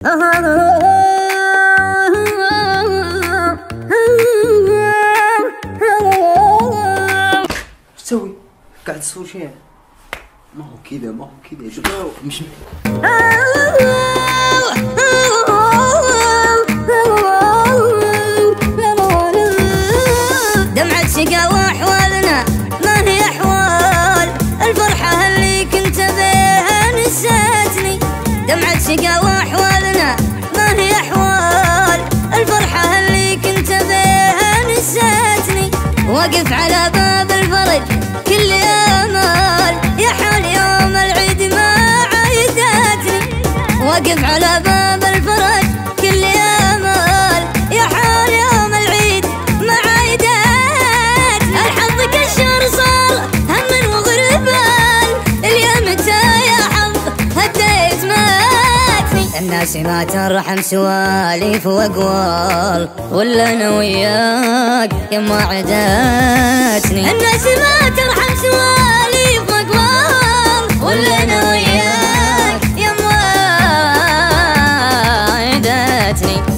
تسوي؟ قاعد تصور شيء؟ ما هو كذا ما هو كذا مش دمعة شقاوة أحوالنا ما هي أحوال الفرحة اللي كنت بيها نسيتني. دمعة شقاوة أحوالنا ما هي أحوال الفرحة اللي كنت بيها نسيتني. واقف على باب الفرج كل امال يا حال يوم العيد ما عيدتني. واقف على باب الفرج كل امال يا حال يوم العيد ما عيدتني. الحظ كشر صار هم وغربان اليوم انت يا حظ هديت ماتني. الناس ما ترحم سواليف واقوال ولا انا وياك يا ما عدتني. الناس ما